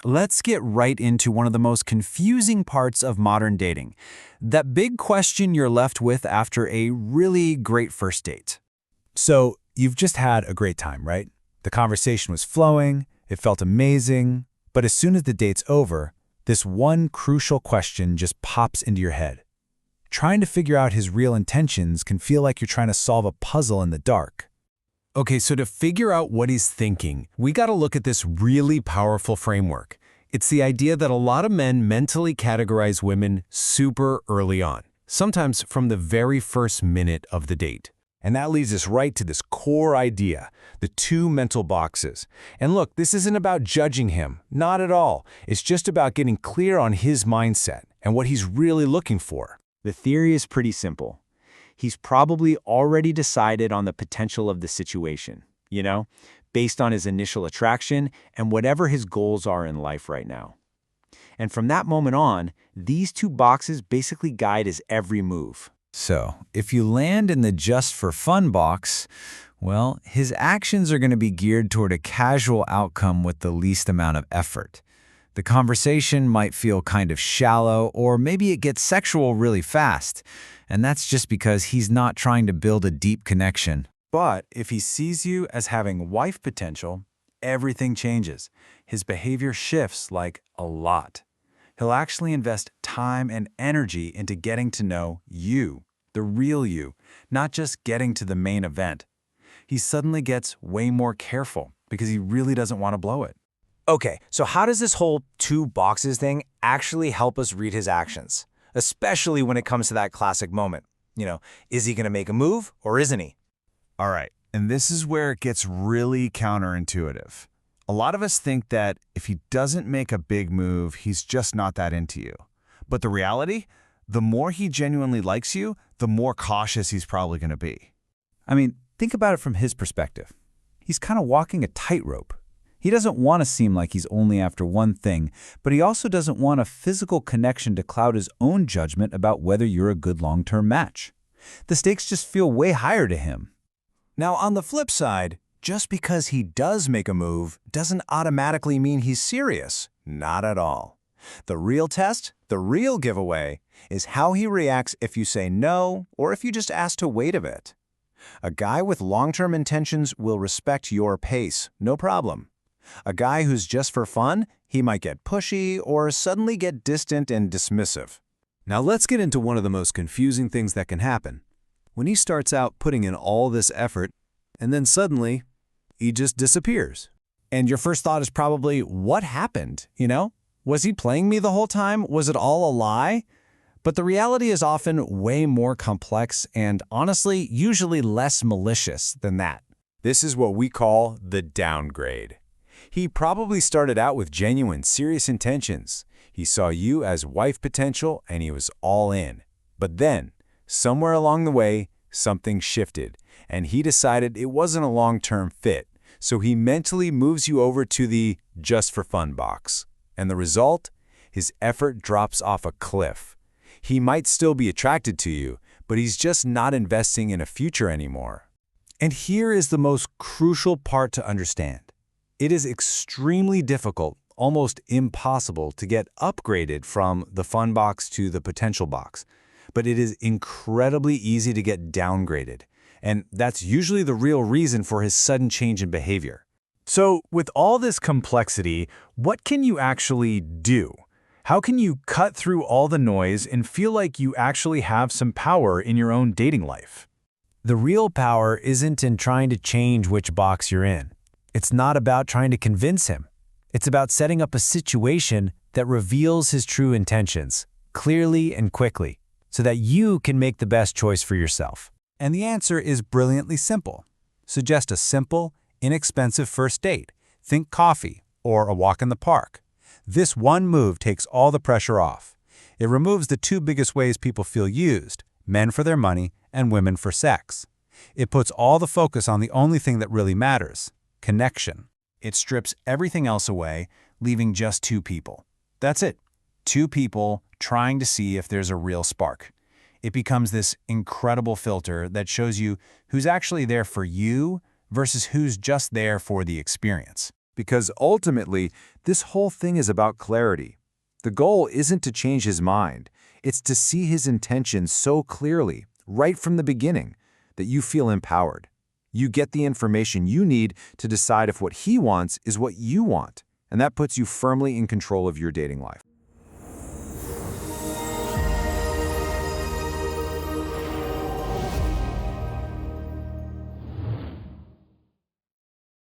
let's get right into one of the most confusing parts of modern dating. That big question you're left with after a really great first date. So, you've just had a great time, right? The conversation was flowing, it felt amazing, but as soon as the date's over, this one crucial question just pops into your head. Trying to figure out his real intentions can feel like you're trying to solve a puzzle in the dark. Okay, so to figure out what he's thinking, we got to look at this really powerful framework. It's the idea that a lot of men mentally categorize women super early on, sometimes from the very first minute of the date. And that leads us right to this core idea, the two mental boxes. And look, this isn't about judging him, not at all. It's just about getting clear on his mindset and what he's really looking for. The theory is pretty simple. He's probably already decided on the potential of the situation, based on his initial attraction and whatever his goals are in life right now. And from that moment on, these two boxes basically guide his every move. So, if you land in the just for fun box, well, his actions are going to be geared toward a casual outcome with the least amount of effort. The conversation might feel kind of shallow, or maybe it gets sexual really fast, and that's just because he's not trying to build a deep connection. But if he sees you as having wife potential, everything changes. His behavior shifts like a lot. He'll actually invest time and energy into getting to know you, the real you, not just getting to the main event. He suddenly gets way more careful because he really doesn't want to blow it. Okay, so how does this whole two boxes thing actually help us read his actions? Especially when it comes to that classic moment. Is he going to make a move or isn't he? All right, and this is where it gets really counterintuitive. A lot of us think that if he doesn't make a big move, he's just not that into you. But the reality, the more he genuinely likes you, the more cautious he's probably going to be. I mean, think about it from his perspective. He's kind of walking a tightrope. He doesn't want to seem like he's only after one thing, but he also doesn't want a physical connection to cloud his own judgment about whether you're a good long-term match. The stakes just feel way higher to him. Now, on the flip side, just because he does make a move doesn't automatically mean he's serious. Not at all. The real test, the real giveaway, is how he reacts if you say no or if you just ask to wait a bit. A guy with long-term intentions will respect your pace, no problem. A guy who's just for fun, he might get pushy or suddenly get distant and dismissive. Now let's get into one of the most confusing things that can happen. When he starts out putting in all this effort, and then suddenly, he just disappears. And your first thought is probably, what happened? Was he playing me the whole time? Was it all a lie? But the reality is often way more complex and, honestly, usually less malicious than that. This is what we call the downgrade. He probably started out with genuine, serious intentions. He saw you as wife potential and he was all in. But then, somewhere along the way, something shifted, and he decided it wasn't a long-term fit. So he mentally moves you over to the just for fun box. And the result? His effort drops off a cliff. He might still be attracted to you, but he's just not investing in a future anymore. And here is the most crucial part to understand. It is extremely difficult, almost impossible, to get upgraded from the fun box to the potential box. But it is incredibly easy to get downgraded. And that's usually the real reason for his sudden change in behavior. So, with all this complexity, what can you actually do? How can you cut through all the noise and feel like you actually have some power in your own dating life? The real power isn't in trying to change which box you're in. It's not about trying to convince him. It's about setting up a situation that reveals his true intentions, clearly and quickly, so that you can make the best choice for yourself. And the answer is brilliantly simple. Suggest a simple, inexpensive first date. Think coffee or a walk in the park. This one move takes all the pressure off. It removes the two biggest ways people feel used, men for their money and women for sex. It puts all the focus on the only thing that really matters, connection. It strips everything else away, leaving just two people. That's it. Two people trying to see if there's a real spark. It becomes this incredible filter that shows you who's actually there for you versus who's just there for the experience. Because ultimately, this whole thing is about clarity. The goal isn't to change his mind. It's to see his intentions so clearly, right from the beginning, that you feel empowered. You get the information you need to decide if what he wants is what you want, and that puts you firmly in control of your dating life.